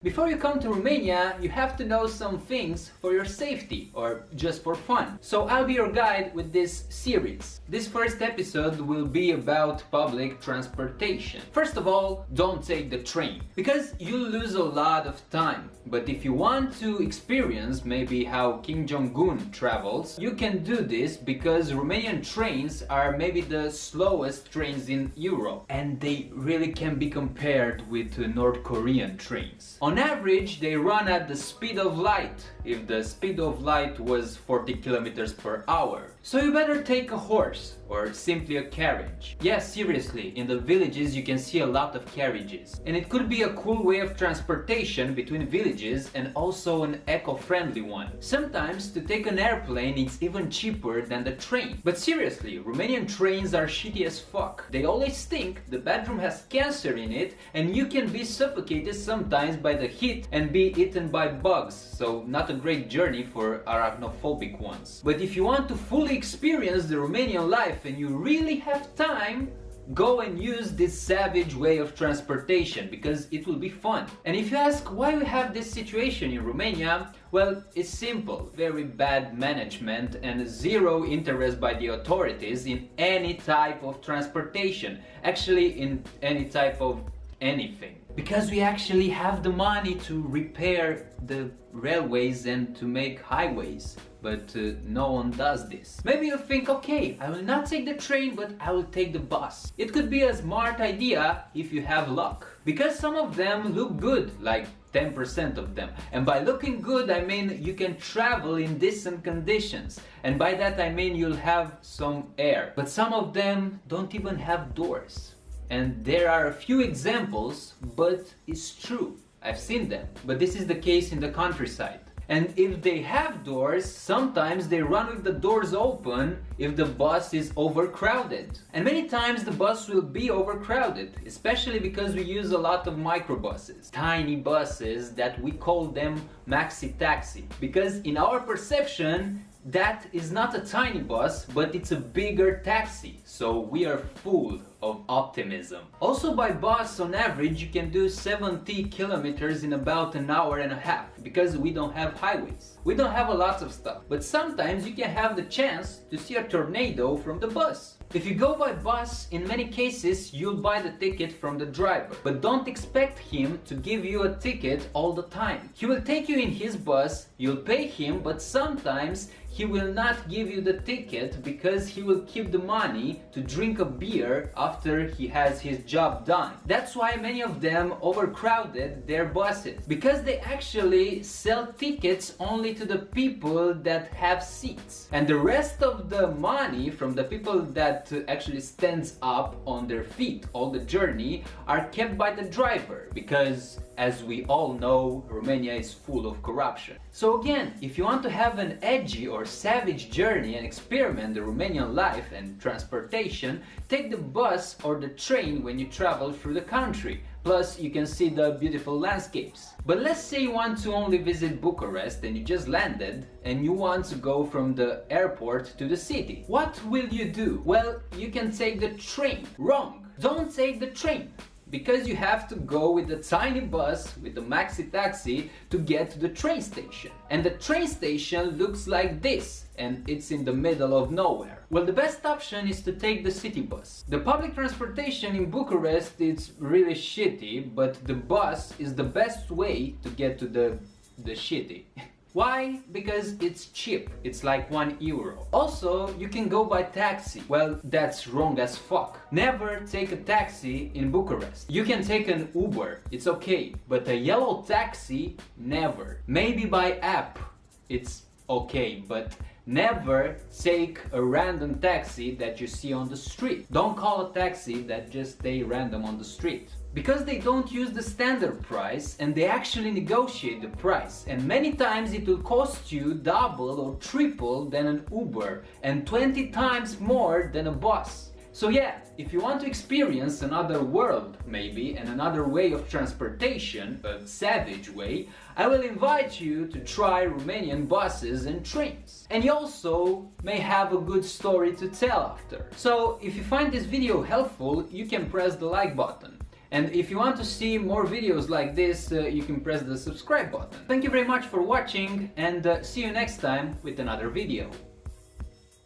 Before you come to Romania, you have to know some things for your safety or just for fun. So I'll be your guide with this series. This first episode will be about public transportation. First of all, don't take the train because you'll lose a lot of time. But if you want to experience maybe how Kim Jong-un travels, you can do this because Romanian trains are maybe the slowest trains in Europe and they really can be compared with North Korean trains. On average, they run at the speed of light, if the speed of light was 40 kilometers per hour. So you better take a horse or simply a carriage. Yes, seriously, in the villages you can see a lot of carriages. And it could be a cool way of transportation between villages and also an eco-friendly one. Sometimes to take an airplane it's even cheaper than the train. But seriously, Romanian trains are shitty as fuck. They always stink, the bedroom has cancer in it, and you can be suffocated sometimes by the heat and be eaten by bugs. So not a great journey for arachnophobic ones. But if you want to fully experience the Romanian life and you really have time, go and use this savage way of transportation because it will be fun. And if you ask why we have this situation in Romania, well, it's simple. Very bad management and zero interest by the authorities in any type of transportation. Actually, in any type of anything. Because we actually have the money to repair the railways and to make highways. But no one does this. Maybe you think, okay, I will not take the train, but I will take the bus. It could be a smart idea if you have luck. Because some of them look good, like 10% of them. And by looking good, I mean you can travel in decent conditions. And by that I mean you'll have some air. But some of them don't even have doors. And there are a few examples, but it's true. I've seen them. But this is the case in the countryside. And if they have doors, sometimes they run with the doors open if the bus is overcrowded. And many times the bus will be overcrowded, especially because we use a lot of microbuses. Tiny buses that we call them maxi taxi. Because in our perception, that is not a tiny bus, but it's a bigger taxi. So we are full of optimism. Also by bus, on average, you can do 70 kilometers in about an hour and a half because we don't have highways. We don't have a lot of stuff, but sometimes you can have the chance to see a tornado from the bus. If you go by bus, in many cases you'll buy the ticket from the driver, but don't expect him to give you a ticket all the time. He will take you in his bus, you'll pay him, but sometimes he will not give you the ticket because he will keep the money to drink a beer after he has his job done. That's why many of them overcrowded their buses, because they actually sell tickets only to the people that have seats. And the rest of the money from the people that actually stands up on their feet all the journey are kept by the driver, because as we all know, Romania is full of corruption. So again, if you want to have an edgy or savage journey and experiment the Romanian life and transportation, take the bus or the train when you travel through the country. Plus, you can see the beautiful landscapes. But let's say you want to only visit Bucharest and you just landed and you want to go from the airport to the city. What will you do? Well, you can take the train. Wrong! Don't take the train! Because you have to go with a tiny bus, with a maxi taxi, to get to the train station. And the train station looks like this, and it's in the middle of nowhere. Well, the best option is to take the city bus. The public transportation in Bucharest is really shitty, but the bus is the best way to get to the shitty. Why? Because it's cheap. It's like €1. Also, you can go by taxi. Well, that's wrong as fuck. Never take a taxi in Bucharest. You can take an Uber, it's okay. But a yellow taxi, never. Maybe by app, it's okay. But never take a random taxi that you see on the street. Don't call a taxi that just stay random on the street. Because they don't use the standard price and they actually negotiate the price, and many times it will cost you double or triple than an Uber and 20 times more than a bus. So yeah, if you want to experience another world maybe and another way of transportation, a savage way, I will invite you to try Romanian buses and trains. And you also may have a good story to tell after. So if you find this video helpful, you can press the like button. And if you want to see more videos like this, you can press the subscribe button. Thank you very much for watching, and see you next time with another video.